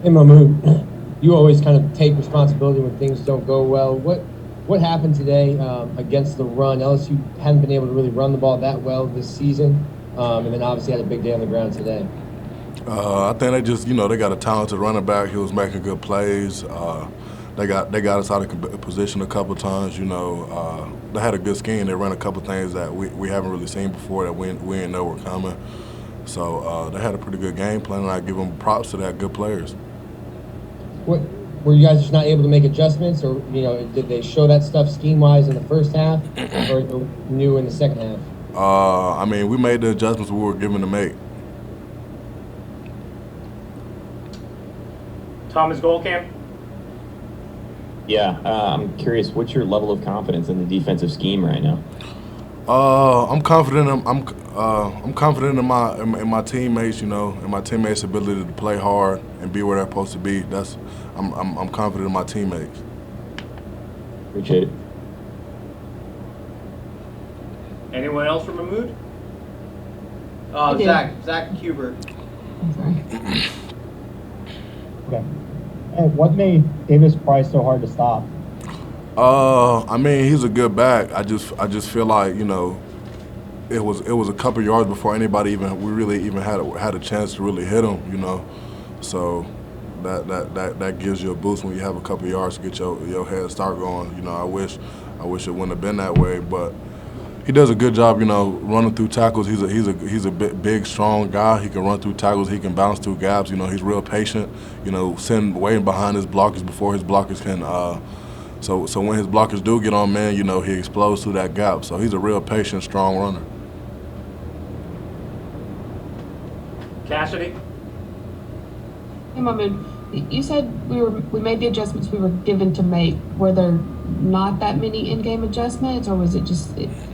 Hey, Mahmoud, you always kind of take responsibility when things don't go well. What happened today against the run? LSU hadn't been able to really run the ball that well this season, and then obviously had a big day on the ground today. I think they just, they got a talented running back. He was making good plays. They got us out of position a couple times. They had a good scheme. They ran a couple things that we haven't really seen before that we didn't know were coming. So they had a pretty good game plan, and I give them props to that. Good players. What were you guys just not able to make adjustments, or did they show that stuff scheme wise in the first half, or new in the second half? We made the adjustments we were given to make. Thomas Goldcamp. Yeah, I'm curious. What's your level of confidence in the defensive scheme right now? I'm confident. I'm confident in my teammates. In my teammates' ability to play hard and be where they're supposed to be. I'm confident in my teammates. Appreciate it. Anyone else from Mahmoud? Zach Hubert. Sorry. Okay. And what made Davis Price so hard to stop? He's a good back. I just feel like it was a couple yards before we really even had a chance to really hit him. So that gives you a boost when you have a couple yards to get your head start going. I wish it wouldn't have been that way, but he does a good job, running through tackles. He's a big, strong guy. He can run through tackles. He can bounce through gaps. He's real patient. Sitting waiting behind his blockers before his blockers can. So when his blockers do get on man, he explodes through that gap. So he's a real patient, strong runner. Cassidy. Hey, Mohamoud, you said we made the adjustments we were given to make. Were there not that many in-game adjustments, or was it just?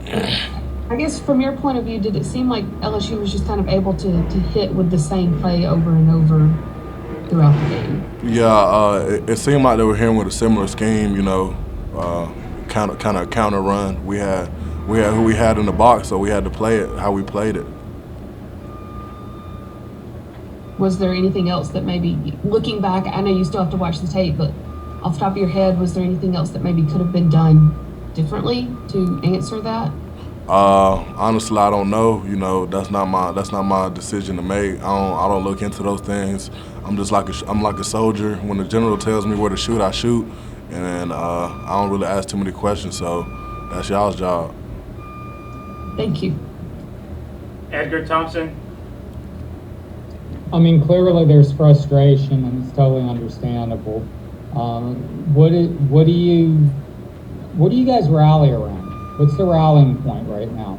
I guess from your point of view, did it seem like LSU was just kind of able to hit with the same play over and over throughout the game? Yeah, it seemed like they were hitting with a similar scheme. Kind of counter run. We had who we had in the box, so we had to play it how we played it. Was there anything else that maybe, looking back, I know you still have to watch the tape, but off the top of your head, was there anything else that maybe could have been done differently to answer that? Honestly, I don't know. That's not my decision to make. I don't look into those things. I'm like a soldier. When the general tells me where to shoot, I shoot, and I don't really ask too many questions. So that's y'all's job. Thank you. Edgar Thompson. Clearly there's frustration, and it's totally understandable. What do you guys rally around? What's the rallying point right now?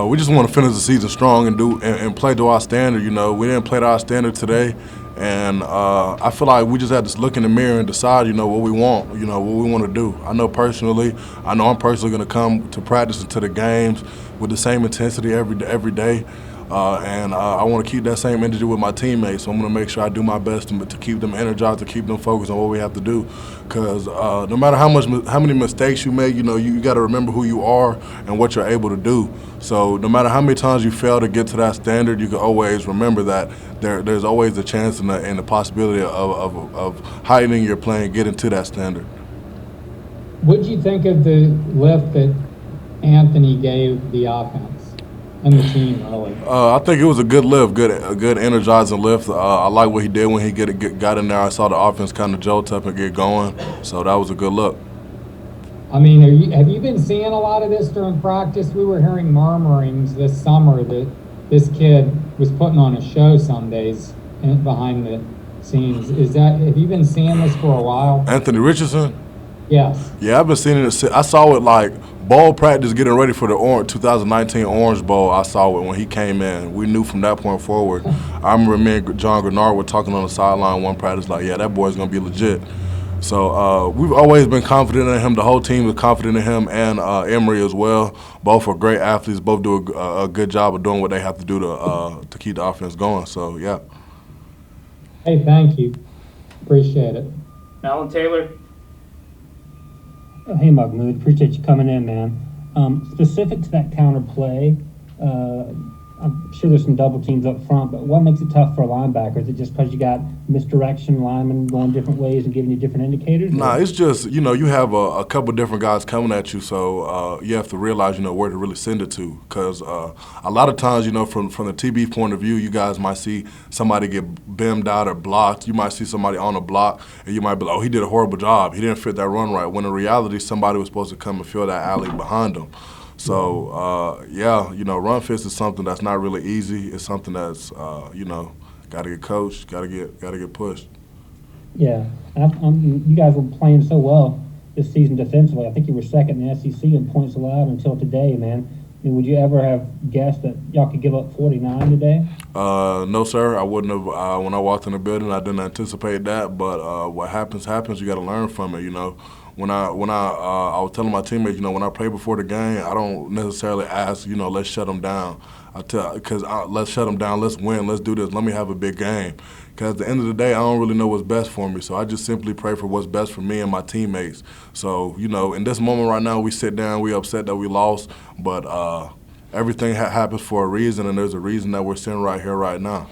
We just want to finish the season strong and play to our standard. We didn't play to our standard today, and I feel like we just had to look in the mirror and decide, what we want, what we want to do. I know I'm personally going to come to practice and to the games with the same intensity every day. I want to keep that same energy with my teammates. So I'm going to make sure I do my best to keep them energized, to keep them focused on what we have to do. Because no matter how many mistakes you make, you got to remember who you are and what you're able to do. So no matter how many times you fail to get to that standard, you can always remember that there's always a chance and the possibility of heightening your play and getting to that standard. What did you think of the lift that Anthony gave the offense and the team, really? I think it was a good lift, a good energizing lift. I like what he did when he got in there. I saw the offense kind of jolt up and get going, so that was a good look. Have you been seeing a lot of this during practice? We were hearing murmurings this summer that this kid was putting on a show some days behind the scenes. Have you been seeing this for a while? Anthony Richardson? Yes. Yeah, I've been seeing it. I saw it like bowl practice getting ready for the 2019 Orange Bowl. I saw it when he came in. We knew from that point forward. I remember me and John Grenard were talking on the sideline one practice like, yeah, that boy's going to be legit. So we've always been confident in him. The whole team is confident in him, and Emory as well. Both are great athletes. Both do a good job of doing what they have to do to keep the offense going. So, yeah. Hey, thank you. Appreciate it. Alan Taylor. Hey, Mohamoud, appreciate you coming in, man. Specific to that counter play, I'm sure there's some double teams up front, but what makes it tough for a linebacker? Is it just because you got misdirection linemen going different ways and giving you different indicators? Nah, it's just, you have a couple different guys coming at you, so you have to realize, where to really send it to. Because a lot of times, from the TB point of view, you guys might see somebody get bimmed out or blocked. You might see somebody on a block, and you might be like, oh, he did a horrible job. He didn't fit that run right. When in reality, somebody was supposed to come and fill that alley behind him. So, run fits is something that's not really easy. It's something that's, got to get coached, got to get pushed. Yeah, you guys were playing so well this season defensively. I think you were second in the SEC in points allowed until today, man. I mean, would you ever have guessed that y'all could give up 49 today? No, sir. I wouldn't have. When I walked in the building, I didn't anticipate that. But what happens. You got to learn from it. When I was telling my teammates, when I play before the game, I don't necessarily ask, let's shut them down. Let's shut them down. Let's win. Let's do this. Let me have a big game. Because at the end of the day, I don't really know what's best for me. So I just simply pray for what's best for me and my teammates. So, in this moment right now, we sit down, we upset that we lost, but everything happens for a reason, and there's a reason that we're sitting right here right now.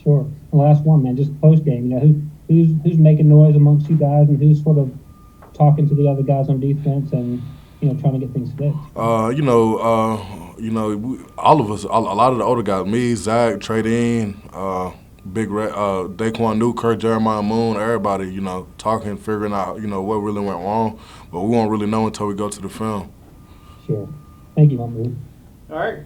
Sure. The last one, man, just post game. Who's making noise amongst you guys, and who's sort of talking to the other guys on defense and trying to get things fixed? All of us, a lot of the older guys, me, Zach, Trey Dean, Big Red, Daquan Newkirk, Jeremiah Moon, everybody, talking, figuring out, what really went wrong. But we won't really know until we go to the film. Sure. Thank you, Mohamoud. All right.